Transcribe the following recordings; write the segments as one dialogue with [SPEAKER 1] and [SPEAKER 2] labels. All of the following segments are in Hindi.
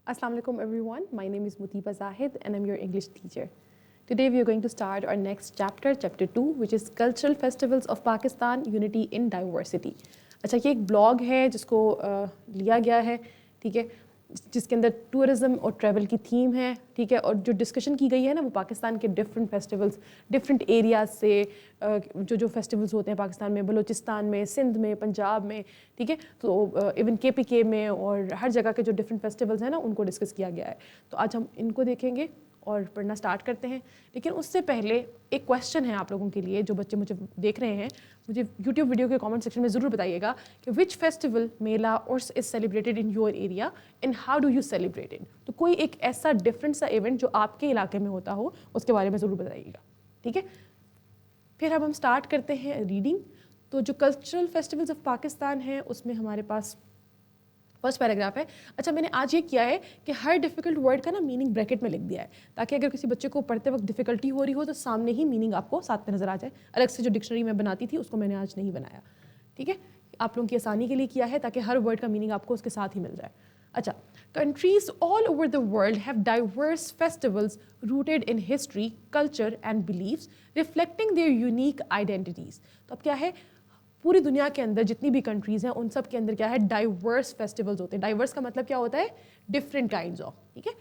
[SPEAKER 1] Assalamu alaikum everyone. My name is Mutiba Zahid and I'm your English teacher. Today we are going to start our next chapter, chapter 2, which is Cultural Festivals of Pakistan, Unity in Diversity. अच्छा ये एक ब्लॉग है जिसको लिया गया है, ठीक है, जिसके अंदर टूरिज़म और ट्रैवल की थीम है, ठीक है, और जो डिस्कशन की गई है ना वो पाकिस्तान के डिफरेंट फेस्टिवल्स, डिफरेंट एरियाज से जो फेस्टिवल्स होते हैं पाकिस्तान में, बलूचिस्तान में, सिंध में, पंजाब में, ठीक है, तो इवन KPK में और हर जगह के जो डिफरेंट फेस्टिवल्स हैं ना उनको डिस्कस किया गया है। तो आज हम इनको देखेंगे और पढ़ना स्टार्ट करते हैं। लेकिन उससे पहले एक क्वेश्चन है आप लोगों के लिए, जो बच्चे मुझे देख रहे हैं, मुझे यूट्यूब वीडियो के कमेंट सेक्शन में ज़रूर बताइएगा कि which festival, Mela, Urs is celebrated in your area and how do you celebrate it. तो कोई एक ऐसा डिफरेंट सा इवेंट जो आपके इलाके में होता हो उसके बारे में ज़रूर बताइएगा, ठीक है। फिर अब हम स्टार्ट करते हैं रीडिंग। तो जो कल्चरल फेस्टिवल्स ऑफ पाकिस्तान है उसमें हमारे पास फर्स्ट पैराग्राफ है। अच्छा, मैंने आज ये किया है कि हर डिफ़िकल्ट वर्ड का ना मीनिंग ब्रैकेट में लिख दिया है, ताकि अगर किसी बच्चे को पढ़ते वक्त डिफ़िकल्टी हो रही हो तो सामने ही मीनिंग आपको साथ में नज़र आ जाए। अलग से जो डिक्शनरी मैं बनाती थी उसको मैंने आज नहीं बनाया, ठीक है, आप लोगों की आसानी के लिए किया है ताकि हर वर्ड का मीनिंग आपको उसके साथ ही मिल जाए। अच्छा, countries all over the world have diverse festivals rooted in history, culture and beliefs, reflecting their unique identities. तो अब क्या है, पूरी दुनिया के अंदर जितनी भी कंट्रीज़ हैं उन सब के अंदर क्या है, डाइवर्स फेस्टिवल्स होते हैं। डाइवर्स का मतलब क्या होता है, डिफरेंट काइंड्स ऑफ, ठीक है।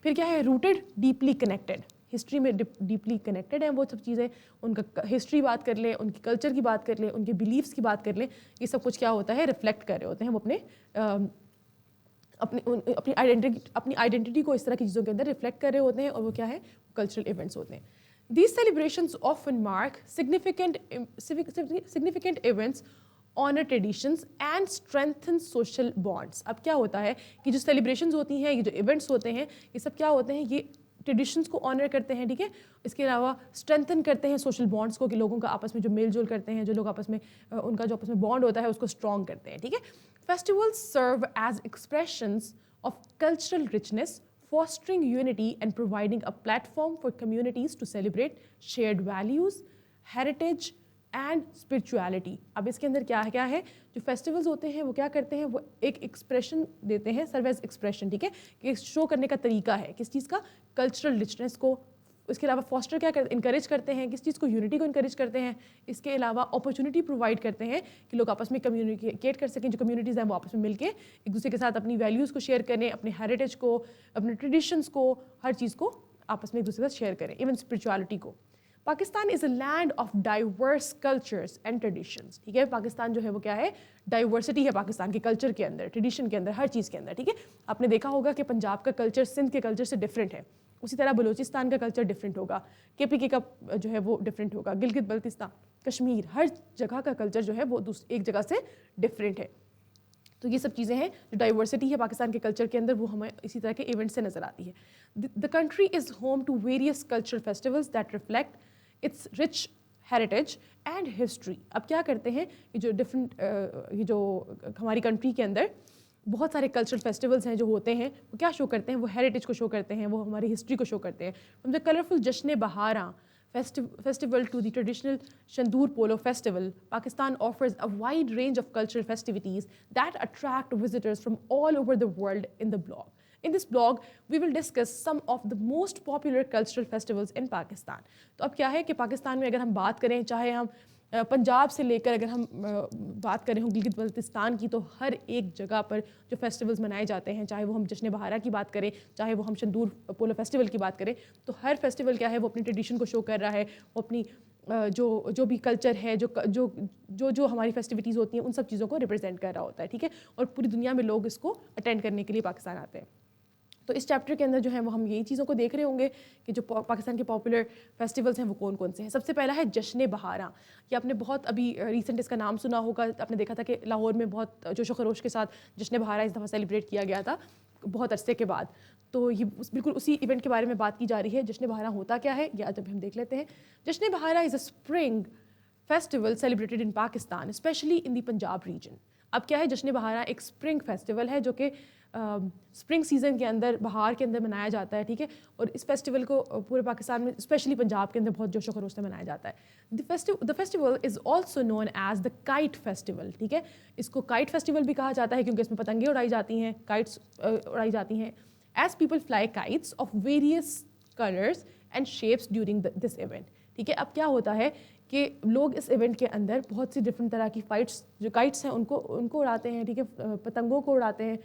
[SPEAKER 1] फिर क्या है, रूटेड, डीपली कनेक्टेड, हिस्ट्री में डीपली कनेक्टेड हैं वो सब चीज़ें, उनका हिस्ट्री बात कर लें, उनकी कल्चर की बात कर लें, उनके बिलीव्स की बात कर लें, ये सब कुछ क्या होता है, रिफ्लेक्ट कर रहे होते हैं। वो अपनी आइडेंटिटी को इस तरह की चीज़ों के अंदर रिफ्लेक्ट कर रहे होते हैं, और वो क्या है, कल्चरल इवेंट्स होते हैं। These celebrations often mark significant events, honor traditions and strengthen social bonds. अब क्या होता है कि जो सेलिब्रेशंस होती हैं, ये जो इवेंट्स होते हैं, ये सब क्या होते हैं, ये ट्रेडिशंस को ऑनर करते हैं, ठीक है। इसके अलावा स्ट्रेंथन करते हैं सोशल बॉन्ड्स को, कि लोगों का आपस में जो मेल जोल करते हैं, जो लोग आपस में उनका जो आपस में बॉन्ड होता है उसको स्ट्रॉन्ग करते हैं, ठीक है। Festivals serve as expressions of cultural richness, fostering unity and providing a platform for communities to celebrate shared values, heritage and spirituality. अब इसके अंदर क्या है, जो फेस्टिवल्स होते हैं वो क्या करते हैं, वो एक एक्सप्रेशन देते हैं, सर्व एज एक्सप्रेशन, ठीक है, कि शो करने का तरीका है किस चीज़ का, कल्चरल रिचनेस को। इसके अलावा फॉस्टर क्या करते, इंकरेज करते हैं किस चीज़ को, यूनिटी को इंकरेज करते हैं। इसके अलावा अपॉर्चुनिटी प्रोवाइड करते हैं कि लोग आपस में कम्युनिकेट कर सकें, जो कम्युनिटीज़ हैं वो आपस में मिलके एक दूसरे के साथ अपनी वैल्यूज़ को शेयर करें, अपने हेरिटेज को, अपने ट्रेडिशंस को, हर चीज़ को आपस में एक दूसरे के साथ शेयर करें, इवन स्पिरिचुअलिटी को। Pakistan is a land of diverse cultures and traditions, ठीक है। पाकिस्तान जो है वो क्या है, डाइवर्सिटी है पाकिस्तान के कल्चर के अंदर, ट्रेडिशन के अंदर, हर चीज़ के अंदर, ठीक है। आपने देखा होगा कि पंजाब का कल्चर सिंध के कल्चर से डिफरेंट है, उसी तरह बलूचिस्तान का कल्चर डिफरेंट होगा, KPK का जो है वो डिफरेंट होगा, गिलगित बल्तिस्तान, कश्मीर, हर जगह का कल्चर जो है वो एक जगह से डिफरेंट है। तो ये सब चीज़ें हैं जो डाइवर्सिटी है पाकिस्तान के कल्चर के अंदर, वो हमें इसी तरह के इवेंट से नज़र आती है। The country is home to various cultural festivals that reflect its rich heritage and history. अब क्या करते हैं, ये जो ये जो हमारी कंट्री के अंदर बहुत सारे कल्चरल फेस्टिवल्स हैं जो होते हैं, वो क्या शो करते हैं, वो हेरिटेज को शो करते हैं, वो हमारी हिस्ट्री को शो करते हैं। फ्रॉम द कलरफुल जश्न बहारां festival to the traditional Shandur Polo Festival, Pakistan offers a wide range of cultural festivities that attract visitors from all over the world in the blog. In this blog, we will discuss some of the most popular cultural festivals in Pakistan. तो अब क्या है कि पाकिस्तान में अगर हम बात करें, चाहे हम पंजाब से लेकर अगर हम बात करें हो गिलगित बल्तिस्तान की, तो हर एक जगह पर जो फेस्टिवल्स मनाए जाते हैं, चाहे वो हम जश्न बहारा की बात करें, चाहे वो हम शंदूर पोलो फेस्टिवल की बात करें, तो हर फेस्टिवल क्या है, वो अपनी ट्रेडिशन को शो कर रहा है, वो अपनी जो भी कल्चर है, जो हमारी फेस्टिविटीज़ होती हैं, उन सब चीज़ों को रिप्रेजेंट कर रहा होता है, ठीक है। और पूरी दुनिया में लोग इसको अटेंड करने के लिए पाकिस्तान आते हैं। तो इस चैप्टर के अंदर जो है वो हम यही चीज़ों को देख रहे होंगे कि जो पाकिस्तान के पॉपुलर फेस्टिवल्स हैं वो कौन कौन से हैं। सबसे पहला है जश्न बहारा। ये आपने बहुत अभी रिसेंट इसका नाम सुना होगा, आपने देखा था कि लाहौर में बहुत जोशो खरोश के साथ जश्न बहारा इस दफ़ा सेलिब्रेट किया गया था बहुत अरसे के बाद। तो ये बिल्कुल उसी इवेंट के बारे में बात की जा रही है। जश्न बहारा होता क्या है, या जब हम देख लेते हैं। Jashn Bahara is a spring festival celebrated in Pakistan, especially in the Punjab region. अब क्या है, जश्न बहारा एक स्प्रिंग फेस्टिवल है जो कि स्प्रिंग सीज़न के अंदर, बहार के अंदर मनाया जाता है, ठीक है। और इस फेस्टिवल को पूरे पाकिस्तान में, स्पेशली पंजाब के अंदर बहुत जोशो खरोश से मनाया जाता है। The festival is also known as the kite festival, ठीक है। इसको काइट फेस्टिवल भी कहा जाता है क्योंकि इसमें पतंगे उड़ाई जाती हैं, काइट्स उड़ाई जाती हैं। As people fly kites of various colours and shapes during this event. ठीक है, अब क्या होता है कि लोग इस इवेंट के अंदर बहुत सी डिफरेंट तरह की फाइट्स जो काइट्स हैं उनको उड़ाते हैं, ठीक है, पतंगों को उड़ाते हैं,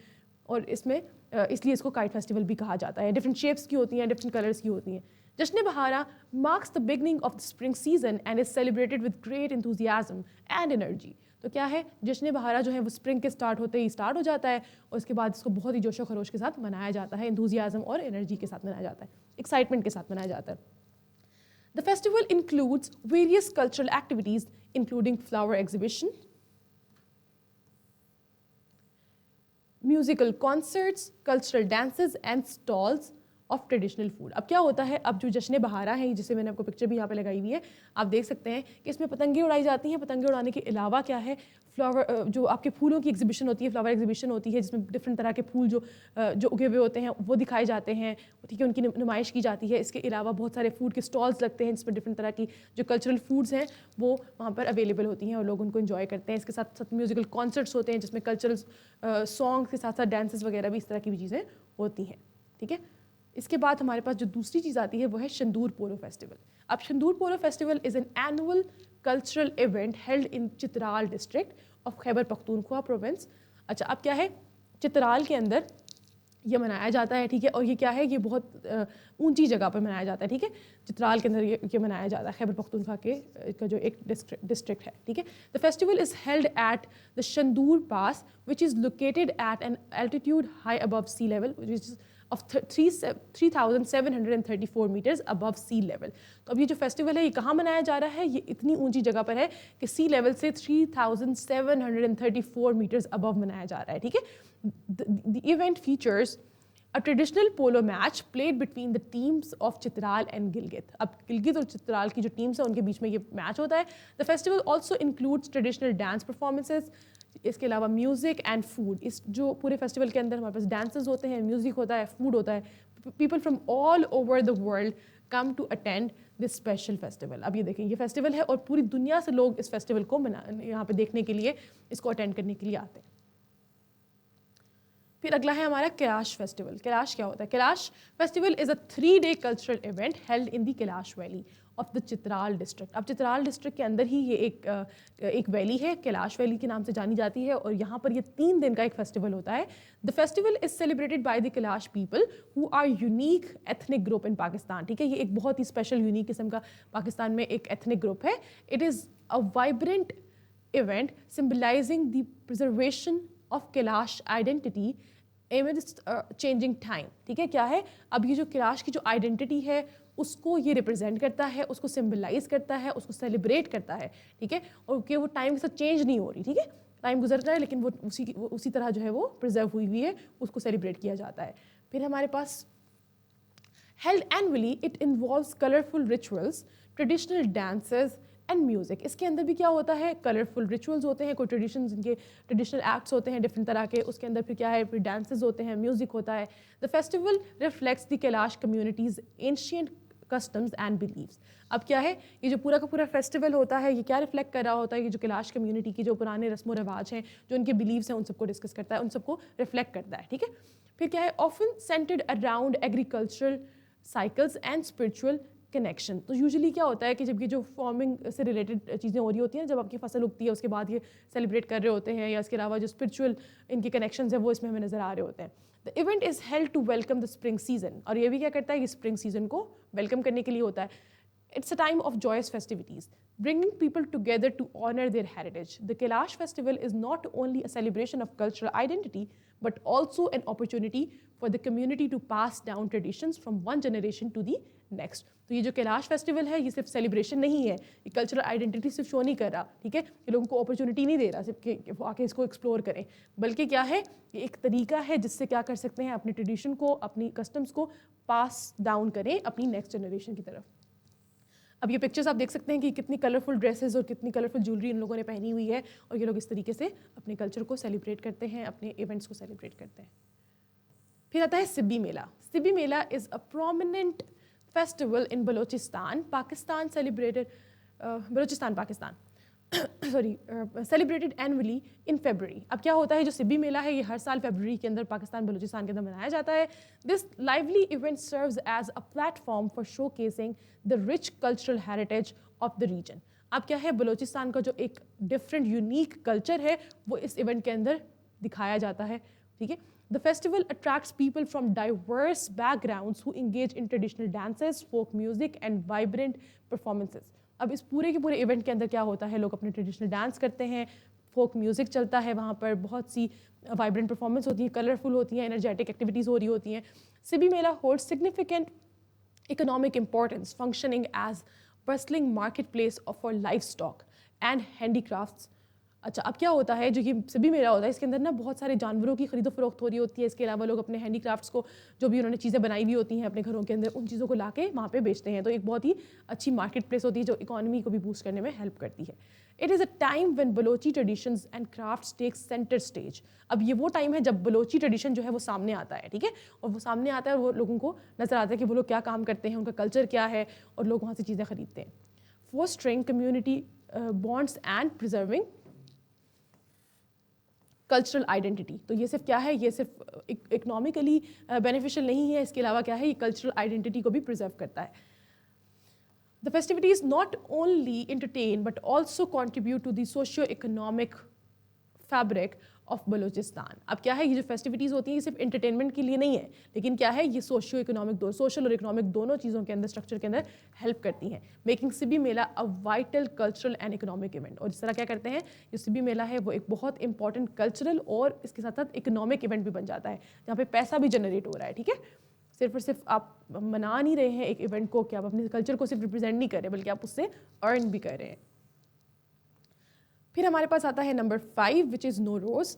[SPEAKER 1] और इसमें इसलिए इसको काइट फेस्टिवल भी कहा जाता है। डिफरेंट शेप्स की होती हैं, डिफरेंट कलर्स की होती हैं। जश्न बहारा marks the beginning of the spring season and is celebrated with great enthusiasm and energy. तो क्या है, जश्न बहारा जो है वो स्प्रिंग के स्टार्ट होते ही स्टार्ट हो जाता है और उसके बाद इसको बहुत ही जोशो खरोश के साथ मनाया जाता है, एंथुजियाज्म और एनर्जी के साथ मनाया जाता है, एक्साइटमेंट के साथ मनाया जाता है। The festival includes various cultural activities, including flower exhibition, musical concerts, cultural dances, and stalls of traditional food। अब क्या होता है, अब जो जश्न बहारा है, जिसे मैंने आपको पिक्चर भी यहाँ पे लगाई हुई है, आप देख सकते हैं कि इसमें पतंगे उड़ाई जाती हैं। पतंगे उड़ाने के अलावा क्या है, फ्लावर जो आपके फूलों की एग्जीबिशन होती है, फ्लावर एग्जीबिशन होती है, जिसमें डिफरेंट तरह के फूल जो उगे हुए होते हैं वो दिखाए जाते हैं, ठीक है, उनकी नुमाइश की जाती है। इसके अलावा बहुत सारे फूड के स्टॉल्स लगते हैं जिसमें डिफरेंट तरह की जो कल्चरल फूड्स हैं वो वहाँ पर अवेलेबल होती हैं और लोग उनको इन्जॉय करते हैं। इसके साथ साथ म्यूजिकल कॉन्सर्ट्स होते हैं जिसमें कल्चरल सॉन्ग्स के साथ साथ डांसेस वगैरह भी इस तरह की भी चीज़ें होती हैं। ठीक है, इसके बाद हमारे पास जो दूसरी चीज़ आती है वो है शंदूर पोलो फेस्टिवल। अब Shandur polo festival is an annual cultural event held in Chitral district of Khyber Pakhtunkhwa province. अच्छा, अब क्या है, चित्राल के अंदर ये मनाया जाता है, ठीक है, और ये क्या है, ये बहुत ऊंची जगह पर मनाया जाता है। ठीक है, चित्राल के अंदर ये मनाया जाता है, खैबर पख्तूनख्वा का जो एक डिस्ट्रिक्ट है। ठीक है, the festival is held at the Shandur pass which is located at an altitude high above sea level which is of 3,734 metres above sea level. तो अब ये जो फेस्टिवल है ये कहाँ मनाया जा रहा है, ये इतनी ऊंची जगह पर है कि सी लेवल से 3,734 मीटर्स अबव मनाया जा रहा है। ठीक है, the event features a traditional polo match played between the teams of Chitral and Gilgit. अब गिलगित और चित्राल की जो टीम्स हैं उनके बीच में ये मैच होता है। The festival also includes traditional dance performances, इसके अलावा म्यूजिक एंड फूड। इस जो पूरे फेस्टिवल के अंदर हमारे पास डांसेस होते हैं, म्यूजिक होता है, फूड होता है। People from all over the world come to attend this special festival. अब ये देखें, ये फेस्टिवल है और पूरी दुनिया से लोग इस फेस्टिवल को यहाँ पे देखने के लिए, इसको अटेंड करने के लिए आते हैं। फिर अगला है हमारा कैलाश फेस्टिवल। कैलाश क्या होता है? Kailash festival is a 3-day cultural event held in the Kailash valley of the Chitral district. अब चित्राल डिस्ट्रिक्ट के अंदर ही ये एक वैली है, कैलाश वैली के नाम से जानी जाती है, और यहाँ पर ये 3 दिन का एक फेस्टिवल होता है। The festival is celebrated by the Kalash people who are unique ethnic group in Pakistan. ठीक है, ये एक बहुत ही स्पेशल यूनिक किस्म का पाकिस्तान में एक एथनिक ग्रुप है। It is a vibrant event symbolising the preservation of Kailash identity amidst changing time. ठीक है, क्या है, अब ये जो कैलाश की जो आइडेंटिटी है उसको ये रिप्रेजेंट करता है, उसको सिम्बलाइज करता है, उसको सेलिब्रेट करता है। ठीक है, और कि वो टाइम के साथ चेंज नहीं हो रही। ठीक है, टाइम गुजर रहा है लेकिन वो उसी तरह जो है वो प्रिजर्व हुई है, उसको सेलिब्रेट किया जाता है। फिर हमारे पास held annually, it involves colourful rituals, traditional dances and music. इसके अंदर भी क्या होता है, कलरफुल रिचुअल्स होते हैं, कोई जिनके ट्रेडिशनल एक्ट्स होते हैं डिफरेंट तरह के। उसके अंदर फिर क्या है, फिर डांसेस होते हैं, म्यूजिक होता है। The festival reflects the Kalash communities ancient customs and beliefs. अब क्या है, ये जो पूरा का पूरा फेस्टिवल होता है ये क्या रिफ्लेक्ट कर रहा होता है, ये जो कैलाश कम्युनिटी की जो पुराने रस्म व रिवाज हैं, जो उनके बिलीव्स हैं, उन सबको डिस्कस करता है, उन सबको रिफ्लेक्ट करता है। ठीक है, फिर क्या है, often centred around agricultural cycles and spiritual connection. तो यूजुअली क्या होता है कि जब ये जो फार्मिंग से रिलेटेड चीज़ें हो रही होती हैं, जब आपकी फसल उगती है उसके बाद ये सेलिब्रेट कर रहे होते हैं, या इसके अलावा जो स्पिरिचुअल इनके कनेक्शंस हैं वो इसमें हमें नज़र आ रहे होते हैं। The event is held to welcome the spring season, और ये भी क्या करता है, ये स्प्रिंग सीजन को वेलकम करने के लिए होता है। It's a time of joyous festivities, bringing people together to honor their heritage. The Kailash festival is not only a celebration of cultural identity, but also an opportunity for the community to pass down traditions from one generation to the next. तो ये जो कैलाश फेस्टिवल है ये सिर्फ सेलिब्रेशन नहीं है, ये कल्चरल आइडेंटिटी सिर्फ शो नहीं कर रहा, ठीक है, ये लोगों को अपॉर्चुनिटी नहीं दे रहा सिर्फ कि वो आके इसको एक्सप्लोर करें, बल्कि क्या है, ये एक तरीका है जिससे क्या कर सकते हैं, अपने ट्रेडिशन को, अपनी कस्टम्स को पास डाउन करें अपनी नेक्स्ट जनरेशन की तरफ। अब ये पिक्चर्स आप देख सकते हैं कि कितनी कलरफुल ड्रेसेस और कितनी कलरफुल ज्वेलरी इन लोगों ने पहनी हुई है, और ये लोग इस तरीके से अपने कल्चर को सेलिब्रेट करते हैं, अपने इवेंट्स को सेलिब्रेट करते हैं। फिर आता है Sibi Mela. Sibi Mela is a prominent festival in Balochistan Pakistan, celebrated Balochistan Pakistan. Sorry celebrated annually in February। अब क्या होता है, जो सिब्बी मेला है ये हर साल फरवरी के अंदर पाकिस्तान बलूचिस्तान के अंदर मनाया जाता है। This lively event serves as a platform for showcasing the rich cultural heritage of the region. अब क्या है, बलूचिस्तान का जो एक डिफरेंट यूनिक कल्चर है वो इस इवेंट के अंदर दिखाया जाता है, ठीक है। The festival attracts people from diverse backgrounds who engage in traditional dances, folk music and vibrant performances। अब इस पूरे के पूरे इवेंट के अंदर क्या होता है, लोग अपने ट्रेडिशनल डांस करते हैं, फोक म्यूजिक चलता है, वहाँ पर बहुत सी वाइब्रेंट परफॉर्मेंस होती है, कलरफुल होती हैं, एनर्जेटिक एक्टिविटीज़ हो रही होती हैं। Sibi Mela holds significant economic importance, functioning as bustling marketplace for livestock and handicrafts। अच्छा, अब क्या होता है, जो ये सभी मेला होता है इसके अंदर ना बहुत सारे जानवरों की खरीदो फरोख्त हो रही होती है। इसके अलावा लोग अपने हैंडीक्राफ्ट्स को, जो भी उन्होंने चीज़ें बनाई हुई होती हैं अपने घरों के अंदर, उन चीज़ों को लाके वहाँ पे बेचते हैं। तो एक बहुत ही अच्छी मार्केट प्लेस होती है जो इकॉनमी को भी बूस्ट करने में हेल्प करती है। It is a time when Balochi traditions and crafts take centre stage. अब ये वो टाइम है जब बलोची ट्रेडिशन जो है वो सामने आता है, ठीक है, और वो सामने आता है और वो लोगों को नजर आता है कि वो लोग क्या काम करते हैं, उनका कल्चर क्या है, और लोग वहाँ से चीज़ें खरीदते हैं। Fostering community bonds and preserving cultural identity. तो ये सिर्फ क्या है, ये सिर्फ इकोनॉमिकली बेनिफिशियल नहीं है, इसके अलावा क्या है, ये कल्चरल आइडेंटिटी को भी प्रिजर्व करता है। The festivities not only entertain but also contribute to the socio-economic fabric of Balochistan. अब क्या है, ये जो फेस्टिविटीज़ होती हैं ये सिर्फ एंटरटेनमेंट के लिए नहीं है, लेकिन क्या है, ये सोशियो इकोनॉमिक, दो सोशल और इकोनॉमिक दोनों चीज़ों के अंदर, स्ट्रक्चर के अंदर हेल्प करती हैं, making Sibi Mela a vital cultural and economic event. और जिस तरह क्या करते हैं, जो सिबी मेला है वो एक बहुत इंपॉर्टेंट कल्चरल और इसके साथ साथ इकोनॉमिक इवेंट भी बन जाता है, जहाँ पे पैसा भी जनरेट हो रहा है, ठीक है। सिर्फ और सिर्फ आप मना नहीं रहे हैं एक इवेंट को कि आप अपने कल्चर को सिर्फ रिप्रेजेंट नहीं कर रहे, बल्कि आप उससे अर्न भी कर रहे हैं। फिर हमारे पास आता है number 5, which is Nowruz.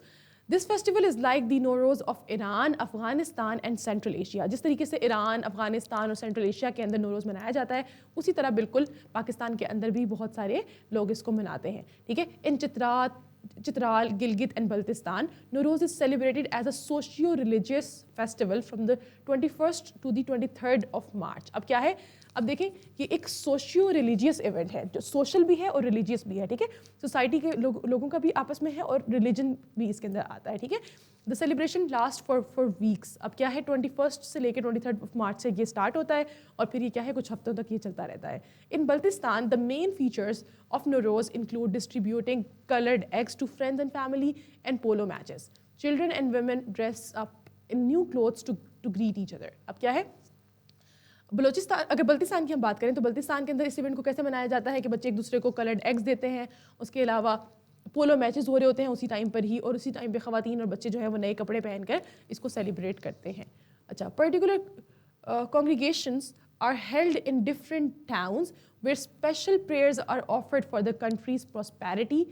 [SPEAKER 1] This festival is like the Nowruz of Iran, Afghanistan and Central Asia. जिस तरीके से ईरान, अफगानिस्तान और सेंट्रल एशिया के अंदर नोरोज़ मनाया जाता है, उसी तरह बिल्कुल पाकिस्तान के अंदर भी बहुत सारे लोग इसको मनाते हैं, ठीक है। In Chitral, Gilgit and Baltistan, Nowruz is celebrated as a socio-religious festival from the 21st to the 23rd of March। अब क्या है, अब देखें, ये एक सोशियो रिलीजियस इवेंट है, जो सोशल भी है और रिलीजियस भी है, ठीक है। सोसाइटी के लोगों का भी आपस में है और रिलीजन भी इसके अंदर आता है, ठीक है। The celebration last for weeks. अब क्या है, 21st से लेकर 23rd of March से ये स्टार्ट होता है और फिर ये क्या है, कुछ हफ्तों तक ये चलता रहता है। In Baltistan the main features of Nowruz include distributing colored eggs to friends and family and polo matches. Children and women dress up in new clothes to greet each other। अब क्या है, बलूचिस्तान, अगर बल्तिस्तान की हम बात करें तो बल्तिस्तान के अंदर इस इवेंट को कैसे मनाया जाता है कि बच्चे एक दूसरे को कलर्ड एग्स देते हैं, उसके अलावा पोलो मैचेस हो रहे होते हैं उसी टाइम पर ही, और उसी टाइम पे ख़वातीन और बच्चे जो है वो नए कपड़े पहनकर इसको सेलिब्रेट करते हैं। अच्छा, particular congregations are held in different towns where special prayers are offered for the country's prosperity.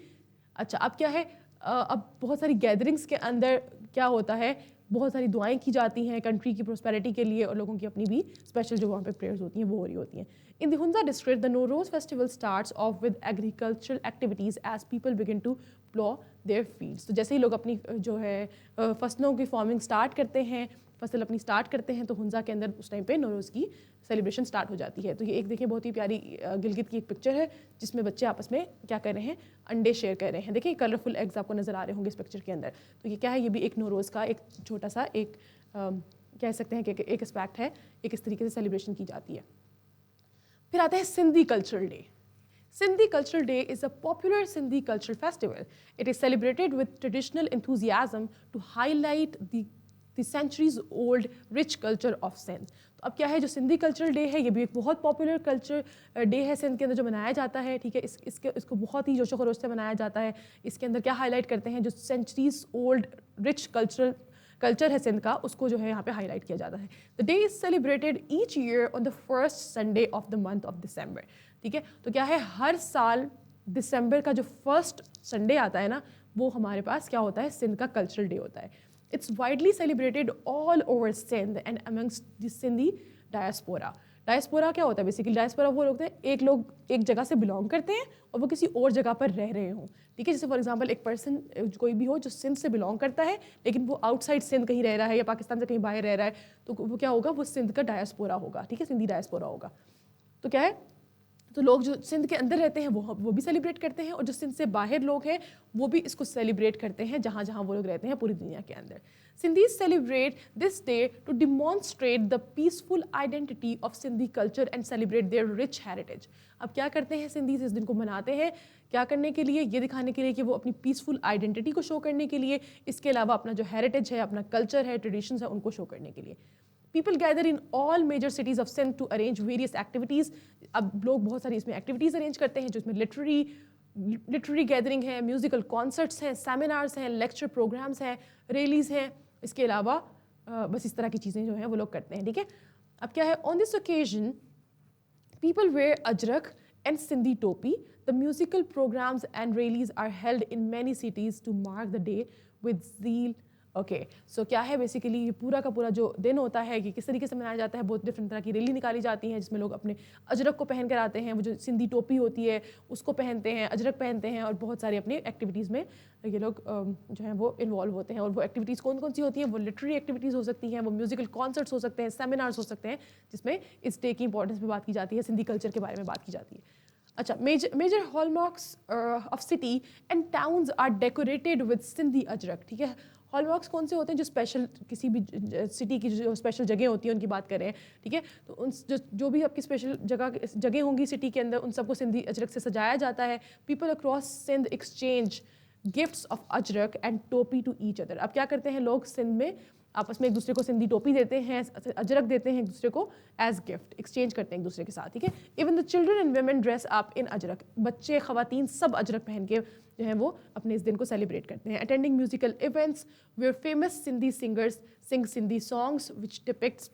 [SPEAKER 1] अच्छा, अब क्या है, अब बहुत सारी गैदरिंग्स के अंदर क्या होता है, बहुत सारी दुआएं की जाती हैं कंट्री की प्रोस्पेरिटी के लिए, और लोगों की अपनी भी स्पेशल जो वहाँ पे प्रेयर्स होती हैं वो हो रही होती हैं। In the Hunza district the Nowruz festival starts off with agricultural activities as people begin to plough their fields. तो जैसे ही लोग अपनी जो है फसलों की फार्मिंग स्टार्ट करते हैं, फसल अपनी स्टार्ट करते हैं, तो हुंजा के अंदर उस टाइम पे नोरोज़ की सेलिब्रेशन स्टार्ट हो जाती है। तो ये एक देखिए बहुत ही प्यारी गिलगित की एक पिक्चर है जिसमें बच्चे आपस में क्या कर रहे हैं, अंडे शेयर कर रहे हैं। देखिए कलरफुल एग्स आपको नज़र आ रहे होंगे इस पिक्चर के अंदर। तो ये क्या है, ये भी एक नोरोज़ का एक छोटा सा एक कह सकते हैं कि एक एस्पेक्ट है, एक इस तरीके से सेलिब्रेशन की जाती है। फिर आता है Sindhi cultural day. Sindhi Cultural Day is a popular Sindhi cultural festival. It is celebrated with traditional enthusiasm to highlight the centuries-old rich culture of Sindh. तो अब क्या है, जो सिंधी कल्चरल डे है ये भी एक बहुत पॉपुलर कल्चर डे है सिंध के अंदर जो मनाया जाता है, ठीक है। इसको बहुत ही जोशो खरोश से मनाया जाता है। इसके अंदर क्या हाईलाइट करते हैं, जो सेंचुरीज ओल्ड रिच कल्चर है सिंध का, उसको जो है यहाँ पे हाईलाइट किया जाता है। The day is celebrated each year on the first Sunday off the month of December, ठीक है। तो क्या है, हर साल दिसंबर का जो फर्स्ट संडे आता है ना, वो हमारे पास क्या होता है, सिंध का कल्चरल डे होता है। It's widely celebrated all over Sindh and amongst the Sindhi diaspora. Diaspora क्या होता है, बेसिकली डायस्पोरा वो लोग हैं, एक लोग एक जगह से बिलोंग करते हैं और वो किसी और जगह पर रह रहे हों, ठीक है। जैसे फॉर एग्जांपल एक पर्सन कोई भी हो जो सिंध से बिलोंग करता है लेकिन वो आउटसाइड सिंध कहीं रह रहा है या पाकिस्तान से कहीं बाहर रह रहा है, तो वो क्या होगा, वो सिंध का डायस्पोरा होगा, ठीक है, सिंधी डायस्पोरा होगा। तो क्या है, तो लोग जो सिंध के अंदर रहते हैं वो भी सेलिब्रेट करते हैं, और जो सिंध से बाहर लोग हैं वो भी इसको सेलिब्रेट करते हैं जहाँ जहाँ वो लोग रहते हैं पूरी दुनिया के अंदर. Sindhis celebrate this day to demonstrate the peaceful identity of Sindhi culture and celebrate their rich heritage. अब क्या करते हैं सिंधीज इस दिन को मनाते हैं, क्या करने के लिए, ये दिखाने के लिए कि वो अपनी पीसफुल आइडेंटिटी को शो करने के लिए, इसके अलावा अपना जो हेरिटेज है, अपना कल्चर है, ट्रेडिशंस है, उनको शो करने के लिए. People gather in all major cities of Sindh to arrange various activities. अब लोग बहुत सारी इसमें एक्टिविटीज़ अरेंज करते हैं जिसमें लिटरेरी गैदरिंग है, म्यूजिकल कॉन्सर्ट्स हैं, सेमिनार्स हैं, लेक्चर प्रोग्राम्स हैं, रैलीज हैं. इसके अलावा बस इस तरह की चीज़ें जो हैं वो लोग करते हैं. ठीक है. अब क्या है, on this occasion people wear ajrak and Sindhi topi. The musical programs and rallies are held in many cities to mark the day with zeal. Okay so क्या है बेसिकली ये पूरा का पूरा जो दिन होता है कि किस तरीके से मनाया जाता है, बहुत डिफरेंट तरह की रैली निकाली जाती हैं जिसमें लोग अपने अजरक को पहन कर आते हैं, वो जो सिंधी टोपी होती है उसको पहनते हैं, अजरक पहनते हैं, और बहुत सारी अपनी एक्टिविटीज़ में ये लोग जो हैं वो इन्वॉल्व होते हैं. और वो एक्टिविटीज़ कौन कौन सी होती हैं, वो लिटरेरी एक्टिविटीज़ हो सकती हैं, वो म्यूजिकल कॉन्सर्ट्स हो सकते हैं, सेमिनार्स हो सकते हैं जिसमें इस डे की इंपॉर्टेंस पे बात की जाती है, सिंधी कल्चर के बारे में बात की जाती है. अच्छा, major hallmarks of city and towns are decorated with Sindhi ajrak. ठीक है. हॉलमार्क्स कौन से होते हैं, जो स्पेशल किसी भी सिटी की जो स्पेशल जगह होती है उनकी बात कर रहे हैं. ठीक है. तो उन जो भी आपकी स्पेशल जगह होंगी सिटी के अंदर, उन सबको सिंधी अजरक से सजाया जाता है. People across Sindh exchange gifts of ajrak and topi to each other. अब क्या करते हैं लोग सिंध में आपस में एक दूसरे को सिंधी टोपी देते हैं, अजरक देते हैं एक दूसरे को एज गिफ्ट, एक्सचेंज करते हैं एक दूसरे के साथ. ठीक है. Even the children and women dress up in Ajrak. बच्चे, खवातीन सब अजरक पहन के जो है वो अपने इस दिन को सेलिब्रेट करते हैं. Attending musical events where famous Sindhi singers sing Sindhi songs which depicts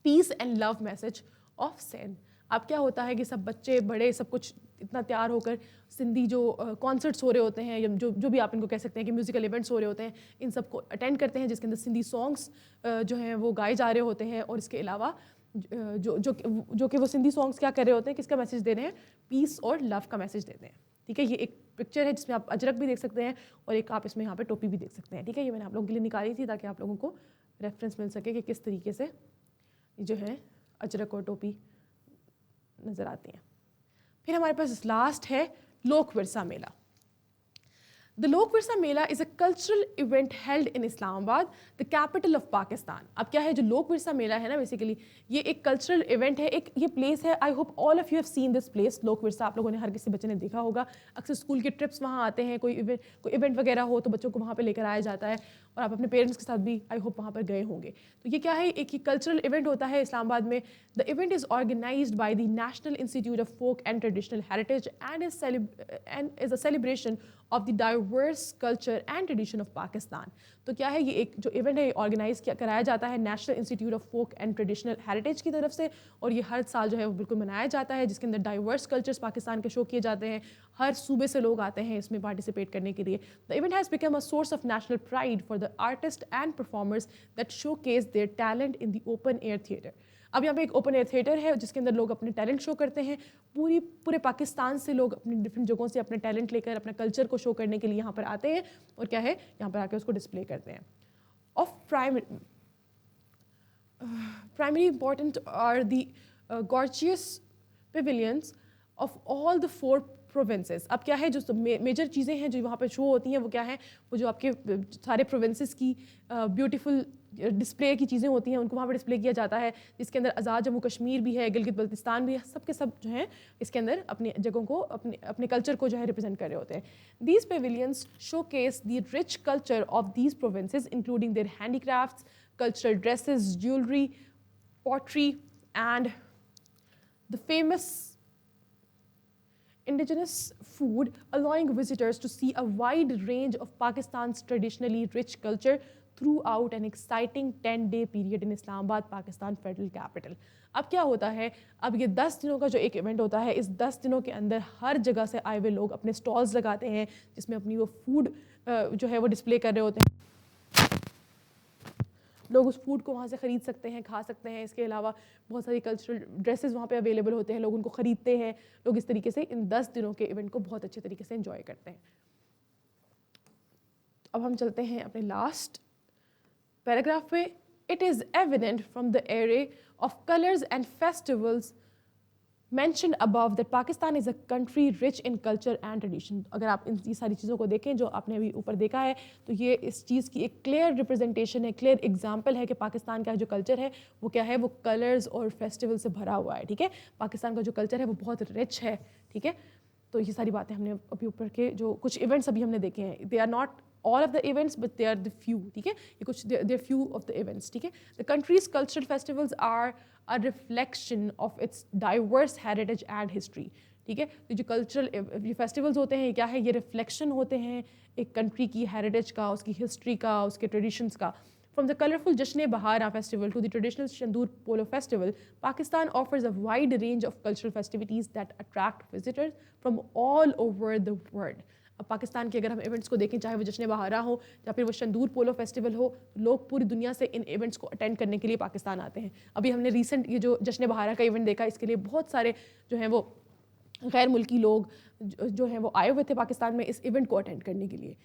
[SPEAKER 1] peace and love message of Sindh. अब क्या होता है कि सब बच्चे बड़े सब कुछ इतना तैयार होकर सिंधी जो कॉन्सर्ट्स हो रहे होते हैं या जो भी आप इनको कह सकते हैं कि म्यूजिकल इवेंट्स हो रहे होते हैं, इन सबको अटेंड करते हैं जिसके अंदर सिंधी सॉन्ग्स जो हैं वो गाए जा रहे होते हैं. और इसके अलावा जो कि वो सिंधी सॉन्ग्स क्या कर रहे होते हैं, किसका मैसेज दे रहे हैं, पीस और लव का मैसेज देते हैं. ठीक है. ये एक पिक्चर है जिसमें आप अजरक भी देख सकते हैं और एक आप इसमें यहाँ पे टोपी भी देख सकते हैं. ठीक है. ये मैंने आप लोगों के लिए निकाली थी ताकि आप लोगों को रेफरेंस मिल सके कि किस तरीके से जो है अजरक और टोपी नज़र आती हैं. फिर हमारे पास लास्ट है लोक विरसा मेला. The Lok Virsa Mela is a cultural event held in Islamabad, the capital of Pakistan. अब क्या है जो लोक विरसा मेला है ना, बेसिकली ये एक कल्चरल इवेंट है, एक ये प्लेस है. I hope all of you have seen this place. लोक विरसा आप लोगों ने हर किसी बच्चे ने देखा होगा. अक्सर स्कूल के ट्रिप्स वहाँ आते हैं, कोई इवेंट वगैरह हो तो बच्चों को वहाँ पे लेकर आया जाता है, और आप अपने पेरेंट्स के साथ भी आई होप वहाँ पर गए होंगे. तो ये क्या है, एक कल्चरल इवेंट होता है इस्लामाबाद में. The event is organised by the national institute of folk and traditional heritage and is a celebration of the diverse culture and tradition of Pakistan. तो क्या है, ये एक जो इवेंट है ऑर्गेनाइज कराया जाता है national institute of folk and traditional heritage की तरफ से, और ये हर साल जो है वो बिल्कुल मनाया जाता है, जिसके अंदर डाइवर्स कल्चर्स पाकिस्तान के शो किए जाते हैं. हर सूबे से लोग आते हैं इसमें पार्टिसिपेट करने के लिए. The event has become a source of national pride for the artist and performers that show case their talent in the open air theatre. अब यहाँ पे एक ओपन एयर थिएटर है जिसके अंदर लोग अपने टैलेंट शो करते हैं. पूरे पाकिस्तान से लोग अपनी डिफरेंट जगहों से अपने टैलेंट लेकर अपने कल्चर को शो करने के लिए यहाँ पर आते हैं, और क्या है यहाँ पर आकर उसको डिस्प्ले करते हैं. Of primary important are the gorgeous pavilions of all the 4 provinces. अब क्या है जो मेजर चीज़ें हैं जो वहाँ पर शो होती हैं वो क्या है, वो जो आपके सारे प्रोविंसेस की ब्यूटीफुल डिस्प्ले की चीज़ें होती हैं उनको वहाँ पर डिस्प्ले किया जाता है, जिसके अंदर आज़ाद जम्मू कश्मीर भी है, गिलगित बल्तिस्तान भी है. सब के सब जो हैं इसके अंदर अपनी जगहों को अपने कल्चर को जो है रिप्रेजेंट कर रहे होते हैं. These pavilions show case the rich culture of these provinces including there handicrafts, cultural dresses, jewellery, pottery and the famous indigenous food, allowing visitors to see a wide range of Pakistan's traditionally rich culture throughout an exciting 10-day period in Islamabad, Pakistan Federal Capital. अब क्या होता है, अब ये 10 दिनों का जो एक इवेंट होता है, इस 10 दिनों के अंदर हर जगह से आए हुए लोग अपने स्टॉल्स लगाते हैं जिसमें अपनी वो फूड जो है वो डिस्प्ले कर रहे होते हैं. लोग उस फूड को वहाँ से ख़रीद सकते हैं, खा सकते हैं. इसके अलावा बहुत सारी कल्चरल ड्रेसेस वहाँ पे अवेलेबल होते हैं, लोग उनको ख़रीदते हैं. लोग इस तरीके से इन 10 दिनों के इवेंट को बहुत अच्छे तरीके से एंजॉय करते हैं. अब हम चलते हैं अपने लास्ट पैराग्राफ पे. It is evident from the array of colours and festivals mentioned above that Pakistan is a country rich in culture and tradition. अगर आप इन ये सारी चीज़ों को देखें जो आपने अभी ऊपर देखा है तो ये इस चीज़ की एक क्लियर रिप्रेजेंटेशन है, क्लियर एग्जाम्पल है कि पाकिस्तान का जो कल्चर है वो क्या है, वो कलर्स और फेस्टिवल से भरा हुआ है, ठीक है। पाकिस्तान का जो कल्चर है वो बहुत रिच है, ठीक है। तो ये सारी बातें हमने अभी ऊपर के जो कुछ इवेंट्स अभी हमने देखे हैं, they are not all of the events but they are the few, ठीक है, ये कुछ they are few of the events, ठीक है। The country's cultural festivals are a reflection of its diverse heritage and history, ठीक है। तो जो कल्चरल ये फेस्टिवल्स होते हैं ये क्या है, ये रिफ्लेक्शन होते हैं एक कंट्री की हेरिटेज का, उसकी हिस्ट्री का, उसके ट्रेडिशंस का। From the colorful Jashn-e-Bahar festival to the traditional Shandur Polo festival, Pakistan offers a wide range of cultural festivities that attract visitors from all over the world. अब पाकिस्तान के अगर हम इवेंट्स को देखें, चाहे वो जश्न बहारा हो या फिर वो शंदूर पोलो फेस्टिवल हो, लोग पूरी दुनिया से इन इवेंट्स को अटेंड करने के लिए पाकिस्तान आते हैं। अभी हमने रिसेंट ये जो जश्न बहारा का इवेंट देखा, इसके लिए बहुत सारे जो हैं वो गैर मुल्की लोग जो हैं वो आए हुए थे पाकिस्तान में इस इवेंट को अटेंड करने के लिए,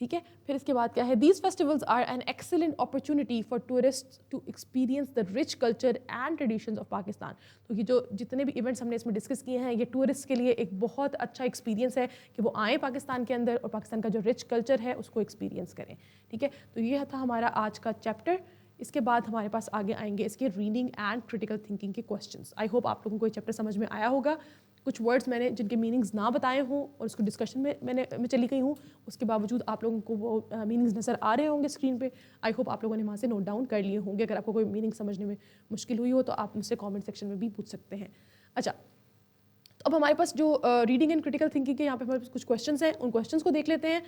[SPEAKER 1] ठीक है। फिर इसके बाद क्या है, these festivals are an excellent opportunity for tourist to experience the rich culture and traditions of Pakistan. तो ये जो जितने भी इवेंट्स हमने इसमें डिस्कस किए हैं, ये टूरिस्ट के लिए एक बहुत अच्छा एक्सपीरियंस है कि वो आएँ पाकिस्तान के अंदर और पाकिस्तान का जो रिच कल्चर है उसको एक्सपीरियंस करें, ठीक है। तो ये था हमारा आज का चैप्टर। इसके बाद हमारे पास आगे आएंगे इसके रीडिंग एंड क्रिटिकल थिंकिंग के क्वेश्चंस। आई होप आप लोगों को ये चैप्टर समझ में आया होगा। कुछ वर्ड्स मैंने जिनके मीनिंग्स ना बताए हों और उसको डिस्कशन में मैं चली गई हूँ, उसके बावजूद आप लोगों को वो मीनिंग्स नज़र आ रहे होंगे स्क्रीन पे। आई होप आप लोगों ने वहाँ से नोट डाउन कर लिए होंगे। अगर आपको कोई मीनिंग समझने में मुश्किल हुई हो तो आप मुझसे कमेंट सेक्शन में भी पूछ सकते हैं। अच्छा, तो अब हमारे पास जो रीडिंग एंड क्रिटिकल थिंकिंग के यहाँ पे हमारे पास कुछ क्वेश्चंस हैं, उन क्वेश्चंस को देख लेते हैं।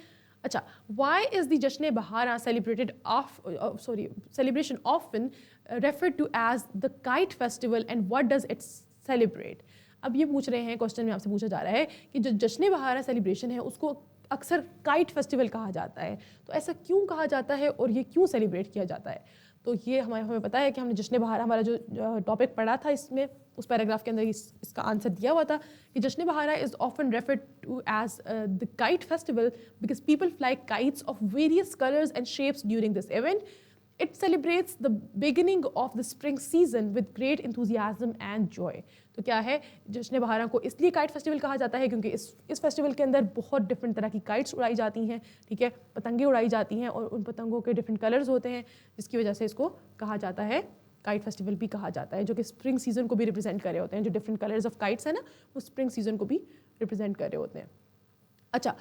[SPEAKER 1] अच्छा, Y is the Jashn Bahara celebration often referred to as the kite festival and what does it celebrate. अब ये पूछ रहे हैं, क्वेश्चन में आपसे पूछा जा रहा है कि जो जश्न बहारा सेलिब्रेशन है उसको अक्सर काइट फेस्टिवल कहा जाता है, तो ऐसा क्यों कहा जाता है और ये क्यों सेलिब्रेट किया जाता है। तो ये हमें पता है कि हमने जश्न बहारा हमारा जो टॉपिक पढ़ा था इसमें उस पैराग्राफ के अंदर इसका आंसर दिया हुआ था कि Jashn Bahara is often referred to as the kite festival because people fly kites of various colours and shapes during this event. It celebrates the beginning of the spring season with great enthusiasm and joy. तो क्या है, जश्न बहारा को इसलिए काइट फेस्टिवल कहा जाता है क्योंकि इस फेस्टिवल के अंदर बहुत डिफरेंट तरह की काइट्स उड़ाई जाती हैं, ठीक है, पतंगे उड़ाई जाती हैं और उन पतंगों के डिफरेंट कलर्स होते हैं, जिसकी वजह से इसको कहा जाता है काइट फेस्टिवल भी कहा जाता है, जो कि स्प्रिंग सीजन को भी रिप्रेजेंट कर रहे होते हैं। जो डिफरेंट कलर्स ऑफ काइट्स है ना, वो स्प्रिंग सीजन को भी रिप्रेजेंट कर रहे होते हैं। अच्छा,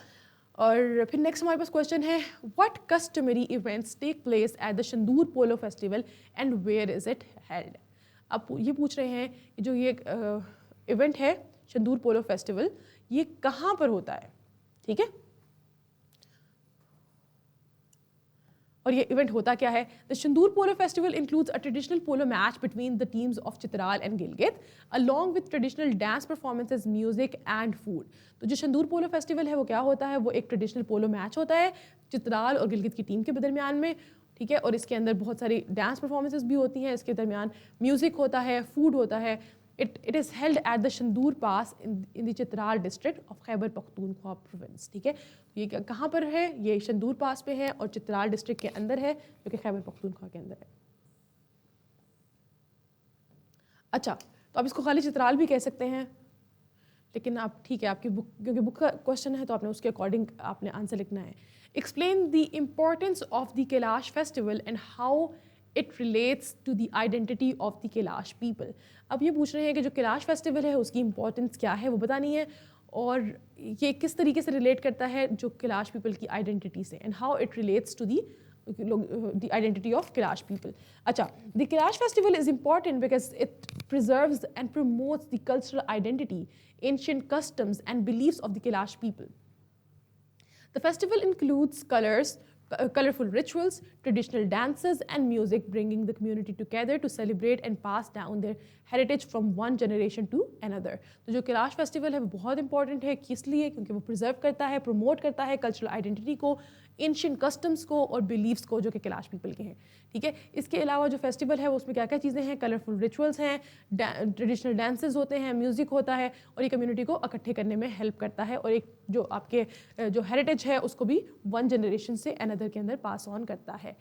[SPEAKER 1] और फिर नेक्स्ट हमारे पास क्वेश्चन है, what customary events take place at the Shandur polo festival and where is it held. अब ये पूछ रहे हैं कि जो ये इवेंट है शंदूर पोलो फेस्टिवल, ये कहाँ पर होता है, ठीक है, और ये इवेंट होता क्या है। The Shandur polo festival includes a traditional polo match between the teams of Chitral and Gilgit along with traditional dance performances, music and food. तो जो शंदूर पोलो फेस्टिवल है वो क्या होता है, वो एक ट्रेडिशनल पोलो मैच होता है चित्राल और गिलगित की टीम के दरमियान में, ठीक है, और इसके अंदर बहुत सारी डांस परफॉर्मेंसेज भी होती हैं, इसके दरमियान म्यूजिक होता है, फूड होता है। It is held at the Shandur Pass in the Chitral district of Khyber Pakhtunkhwa province, ठीक है। ये कहाँ पर है, ये शंदूर पास पे है और चित्राल डिस्ट्रिक्ट के अंदर है, जो कि खैबर पख्तूनख्वा के अंदर है। अच्छा, तो आप इसको खाली चित्राल भी कह सकते हैं, लेकिन आप ठीक है, आपकी बुक क्योंकि बुक का क्वेश्चन है तो आपने उसके अकॉर्डिंग आपने आंसर लिखना है। Explain the importance of the Kalash festival and how it relates to the identity of the Kalash people. अब ये पूछ रहे हैं कि जो कैलाश फेस्टिवल है उसकी इंपॉर्टेंस क्या है वो बतानी है और ये किस तरीके से रिलेट करता है जो कैलाश पीपल की आइडेंटिटी से, and how it relates to the identity of Kailash people. अच्छा, the Kailash festival is important because it preserves and promotes the cultural identity, ancient customs and beliefs of the Kailash people. The festival includes colorful rituals, traditional dances and music, bringing the community together to celebrate and pass down their heritage from one generation to another. तो जो कैलाश फेस्टिवल है वो बहुत इंपॉर्टेंट है, किस लिए, क्योंकि वो प्रिजर्व करता है, प्रमोट करता है कल्चरल आइडेंटिटी को, एंशिएंट कस्टम्स को और बिलीव्स को जो कि कैलाश पीपल के हैं, ठीक है। इसके अलावा जो फेस्टिवल है वो उसमें क्या क्या चीज़ें हैं, कलरफुल रिचुअल्स हैं, ट्रेडिशनल डांसेस होते हैं, म्यूज़िक होता है और ये कम्युनिटी को इकट्ठे करने में हेल्प करता है और एक जो आपके जो हेरिटेज है उसको भी वन जनरेशन से अनदर के अंदर पास ऑन करता है।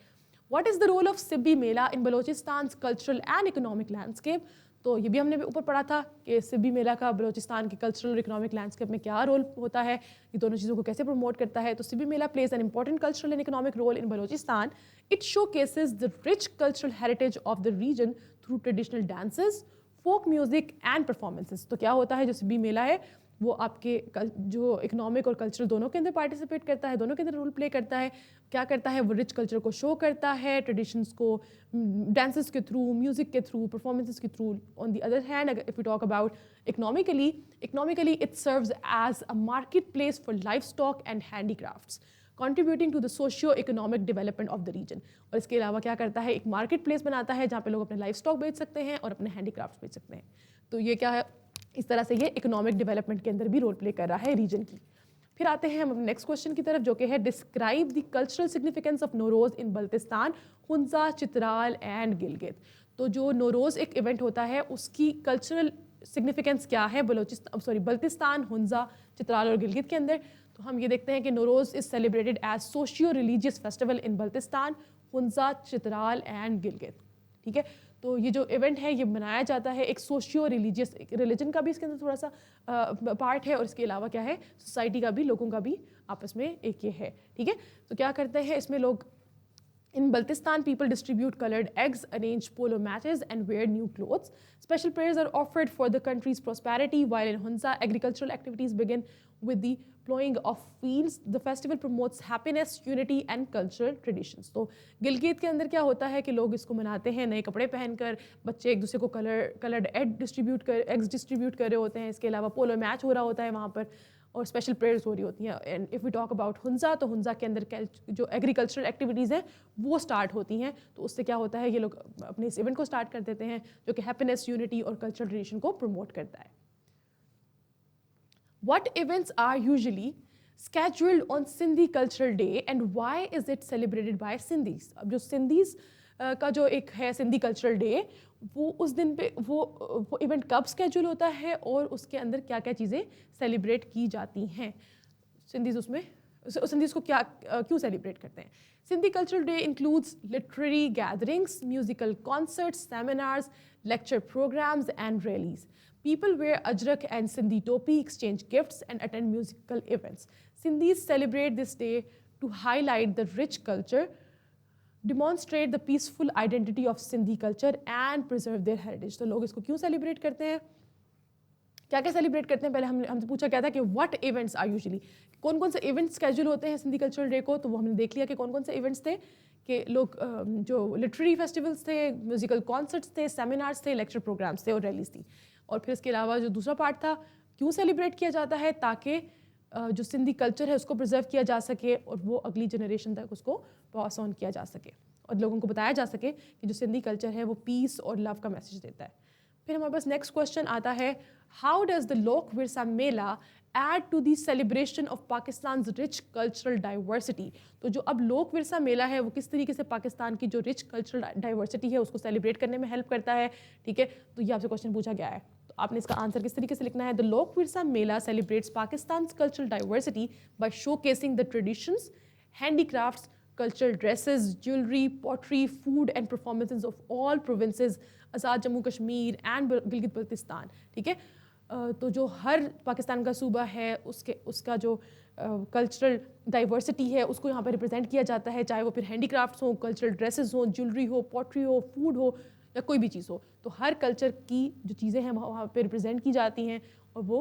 [SPEAKER 1] What is the role of Sibbi Mela in Balochistan's cultural and economic landscape? तो ये भी हमने ऊपर पढ़ा था कि सिबी मेला का बलूचिस्तान के कल्चरल और इकोनॉमिक लैंडस्केप में क्या रोल होता है, ये दोनों चीज़ों को कैसे प्रमोट करता है। तो Sibi Mela plays an important cultural and economic role in Balochistan. It showcases the rich cultural heritage of the region through traditional dances, folk music and performances. तो क्या होता है, जो सिबी मेला है वो आपके जो इकोनॉमिक और कल्चरल दोनों के अंदर पार्टिसिपेट करता है, दोनों के अंदर रोल प्ले करता है. क्या करता है, वो रिच कल्चर को शो करता है, ट्रेडिशंस को डांसेस के थ्रू, म्यूजिक के थ्रू, परफॉर्मेंसेस के through. On the other hand, if you talk about economically it serves as a marketplace for livestock and handicrafts, contributing to the socio-economic development of the region. और इसके अलावा क्या करता है, एक मार्केट प्लेस बनाता है जहाँ पे लोग अपने लाइफ स्टॉक बेच सकते हैं और अपने हैंडीक्राफ्ट्स बेच सकते हैं. तो ये क्या है, इस तरह से ये इकोनॉमिक डेवलपमेंट के अंदर भी रोल प्ले कर रहा है रीजन की. फिर आते हैं हम अपने नेक्स्ट क्वेश्चन की तरफ, जो कि है describe the cultural significance of Nowruz in Baltistan, Hunza, Chitral and Gilgit. तो जो नौरोज एक इवेंट होता है उसकी कल्चरल सिग्निफिकेंस क्या है बल्तिस्तान, हुंजा, चित्राल और गिलगित के अंदर. तो हम ये देखते हैं कि Nauroz is celebrated as socio religious festival in Baltistan, Hunza, Chitral and Gilgit. ठीक है, तो ये जो इवेंट है ये मनाया जाता है एक सोशियो रिलीजियस, रिलीजन का भी इसके अंदर थोड़ा सा पार्ट है और इसके अलावा क्या है, सोसाइटी का भी, लोगों का भी आपस में एक ये है. ठीक है, तो क्या करते हैं इसमें लोग, in Baltistan, people distribute colored eggs, arrange polo matches, and wear new clothes. Special prayers are offered for the country's prosperity, while in Hunza, agricultural activities begin with the plowing of fields. The festival promotes happiness, unity, and cultural traditions. तो गिलगित के अंदर क्या होता है कि लोग इसको मनाते हैं नए कपड़े पहनकर, बच्चे एक दूसरे को कलर्ड एग्स डिस्ट्रीब्यूट कर रहे होते हैं. इसके अलावा पोलो मैच हो रहा होता है वहाँ पर और स्पेशल प्रेयर्स हो रही होती हैं. And if we talk about Hunza, तो हुंजा के अंदर जो एग्रीकल्चरल एक्टिविटीज़ हैं वो स्टार्ट होती हैं. तो उससे क्या होता है, ये लोग अपने इस इवेंट को स्टार्ट कर देते हैं जो कि हैप्पीनेस, यूनिटी और कल्चरल ट्रेडिशन को प्रमोट करता है. What events are usually scheduled on Sindhi Cultural Day and why is it celebrated by Sindhis? अब जो सिंधीज का जो एक है सिंधी कल्चरल डे, वो उस दिन पे वो इवेंट कब स्केड्यूल होता है और उसके अंदर क्या क्या चीज़ें सेलिब्रेट की जाती हैं. सिंधीज को क्यों सेलिब्रेट करते हैं. Sindhi cultural day includes literary gatherings, musical concerts, seminars, lecture programs and rallies. People wear ajrak and Sindhi topi, exchange gifts and attend musical events. Sindhis celebrate this day to highlight the rich culture, demonstrate the peaceful identity of Sindhi culture and preserve their heritage. तो लोग इसको क्यों सेलिब्रेट करते हैं, क्या क्या सेलिब्रेट करते हैं. पहले हमसे पूछा गया था कि व्हाट इवेंट्स आर यूजुअली, कौन कौन से इवेंट्स स्केड्यूल होते हैं सिंधी कल्चरल डे को. तो वो हमने देख लिया कि कौन कौन से इवेंट्स थे, कि लोग जो लिटरेरी फेस्टिवल्स थे, म्यूजिकल कॉन्सर्ट्स थे, सेमिनार्स थे, लेक्चर प्रोग्राम्स थे और रैलीज थी. और फिर इसके अलावा जो दूसरा पार्ट था, क्यों सेलिब्रेट किया जाता है, ताकि जो सिंधी कल्चर है उसको प्रिजर्व किया जा सके और वो अगली जनरेशन तक उसको पास ऑन किया जा सके और लोगों को बताया जा सके कि जो सिंधी कल्चर है वो पीस और लव का मैसेज देता है. फिर हमारे पास नेक्स्ट क्वेश्चन आता है, how does the Lok Virsa Mela add to the celebration of Pakistan rich cultural diversity. तो जो अब लोक विरसा मेला है वो किस तरीके से पाकिस्तान की जो रिच कल्चरल डाइवर्सिटी है उसको सेलिब्रेट करने में हेल्प करता है. ठीक है, तो ये आपसे क्वेश्चन पूछा गया है, तो आपने इसका आंसर किस तरीके से लिखना है. The Lok Virsa Mela celebrates Pakistan cultural diversity by showcasing the traditions, handicrafts, cultural dresses, jewelry, pottery, food and performances of all provinces, Azad Jammu Kashmir and Gilgit Baltistan. ठीक है, तो जो हर पाकिस्तान का सूबा है उसका जो कल्चरल डाइवर्सिटी है उसको यहाँ पर रिप्रेजेंट किया जाता है, चाहे वो फिर हैंडीक्राफ्ट्स हो, कल्चरल ड्रेसेस हो, ज्वेलरी हो, पॉटरी हो, फूड हो या कोई भी चीज़ हो. तो हर कल्चर की जो चीज़ें हैं वहाँ पर रिप्रेजेंट की जाती हैं और वो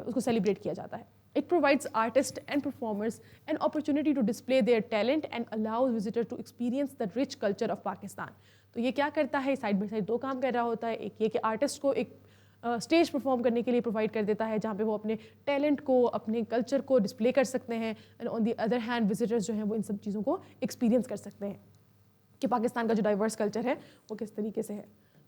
[SPEAKER 1] उसको सेलिब्रेट किया जाता है. It provides artists and performers an opportunity to display their talent and allows visitors to experience the rich culture of Pakistan. तो ये क्या करता है, साइड बाई साइड दो काम कर रहा होता है. एक ये कि आर्टिस्ट को एक स्टेज परफॉर्म करने के लिए प्रोवाइड कर देता है जहाँ पे वो अपने टैलेंट को, अपने कल्चर को डिस्प्ले कर सकते हैं. And on the other hand visitors जो हैं वो इन सब चीज़ों को एक्सपीरियंस कर सकते हैं कि पाकिस्तान का जो डाइवर्स कल्चर है वो किस तरीके से है.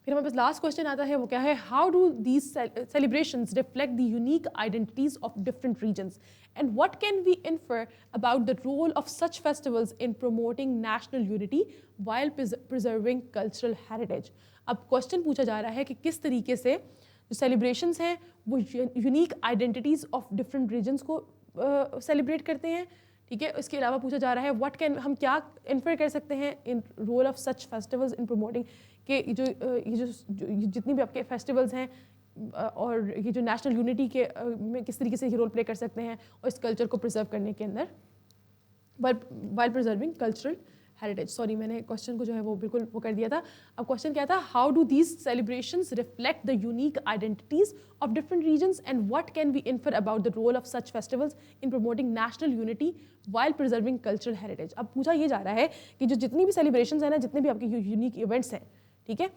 [SPEAKER 1] फिर हमारे पास लास्ट क्वेश्चन आता है, वो क्या है, how do these celebrations reflect the unique identities of different regions and what can we infer about the role of such festivals in promoting national unity while preserving cultural heritage. अब क्वेश्चन पूछा जा रहा है कि किस तरीके से जो सेलिब्रेशंस हैं वो unique identities of different regions को सेलिब्रेट करते हैं. ठीक है। इसके अलावा पूछा जा रहा है व्हाट कैन, हम क्या इन्फर कर सकते हैं in role of such festivals in promoting, कि ये जितनी भी आपके फेस्टिवल्स हैं और ये जो नेशनल यूनिटी के में किस तरीके से ये रोल प्ले कर सकते हैं और इस कल्चर को प्रिजर्व करने के अंदर, while preserving cultural heritage. Sorry, मैंने क्वेश्चन को जो है वो बिल्कुल वो कर दिया था। अब क्वेश्चन क्या था, how do these celebrations reflect the unique identities of different regions and what can we infer about the role of such festivals in promoting national unity while preserving cultural heritage. अब पूछा ये जा रहा है कि जो जितनी भी सेलिब्रेशंस हैं ना, जितने भी आपके यूनिक इवेंट्स हैं, ठीक है,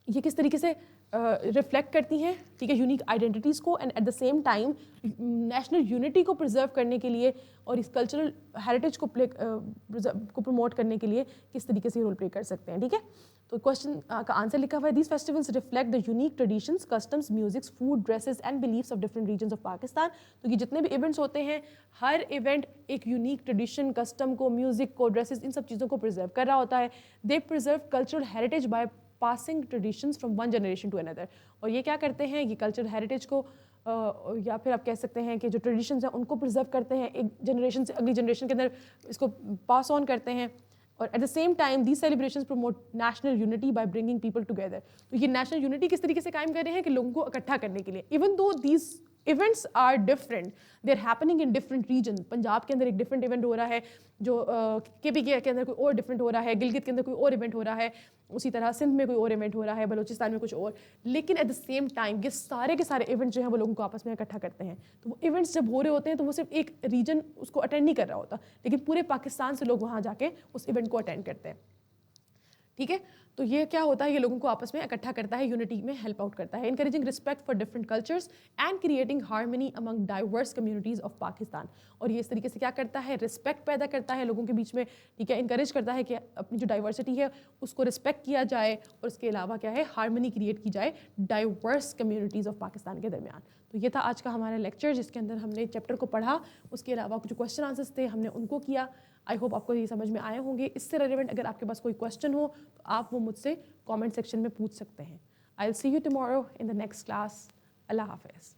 [SPEAKER 1] ये किस तरीके से रिफ्लेक्ट करती हैं, ठीक है, यूनिक आइडेंटिटीज़ को, and at the same time national unity को प्रिजर्व करने के लिए और इस कल्चरल हेरिटेज को प्रमोट करने के लिए किस तरीके से रोल प्ले कर सकते हैं, ठीक है। तो क्वेश्चन का आंसर लिखा हुआ है, these festivals reflect the unique traditions, customs, musics, food, dresses and beliefs of different regions of Pakistan. तो ये जितने भी इवेंट्स होते हैं, हर इवेंट एक यूनिक ट्रेडिशन, कस्टम को, म्यूजिक को, ड्रेसेस, इन सब चीज़ों को प्रिजर्व कर रहा होता है। They preserve cultural heritage by passing traditions from one generation to another. और ये क्या करते हैं, ये कल्चरल हेरिटेज को या फिर आप कह सकते हैं कि जो ट्रेडिशंस हैं उनको प्रिजर्व करते हैं, एक जनरेशन से अगली जनरेशन के अंदर इसको पास ऑन करते हैं। और at the same time these celebrations promote national unity by bringing people together. तो ये नेशनल यूनिटी किस तरीके से कायम कर रहे हैं कि लोगों को इकट्ठा करने के लिए, even though these events are different, they are happening in different region. Punjab के अंदर एक डिफरेंट इवेंट हो रहा है, जो केपी के अंदर कोई और डिफरेंट हो रहा है, गिलगित के अंदर कोई और इवेंट हो रहा है, उसी तरह सिंध में कोई और इवेंट हो रहा है, बलूचिस्तान में कुछ और। लेकिन एट द सेम टाइम ये सारे के सारे इवेंट्स जो हैं वो लोगों को आपस में इकट्ठा करते हैं। तो वो इवेंट्स जब हो रहे होते हैं तो वो सिर्फ एक रीजन उसको अटेंड नहीं कर रहा होता, लेकिन पूरे पाकिस्तान से लोग वहाँ जाके उस इवेंट को अटेंड करते हैं, ठीक है। तो ये क्या होता है, ये लोगों को आपस में इकट्ठा करता है, यूनिटी में हेल्प आउट करता है, encouraging respect for different cultures and creating harmony among diverse communities of Pakistan. और ये इस तरीके से क्या करता है, रिस्पेक्ट पैदा करता है लोगों के बीच में, ठीक है, इनकरेज करता है कि अपनी जो डाइवर्सिटी है उसको रिस्पेक्ट किया जाए, और उसके अलावा क्या है, हार्मनी क्रिएट की जाए डाइवर्स कम्युनिटीज़ ऑफ पाकिस्तान के दरमियान। तो ये था आज का हमारा लेक्चर, जिसके अंदर हमने चैप्टर को पढ़ा, उसके अलावा कुछ क्वेश्चन आंसर्स थे हमने उनको किया। आई होप आपको ये समझ में आए होंगे। इससे रेलिवेंट अगर आपके पास कोई क्वेश्चन हो तो आप वो मुझसे कमेंट सेक्शन में पूछ सकते हैं। I will see you tomorrow in the next class. अल्लाह हाफिज़।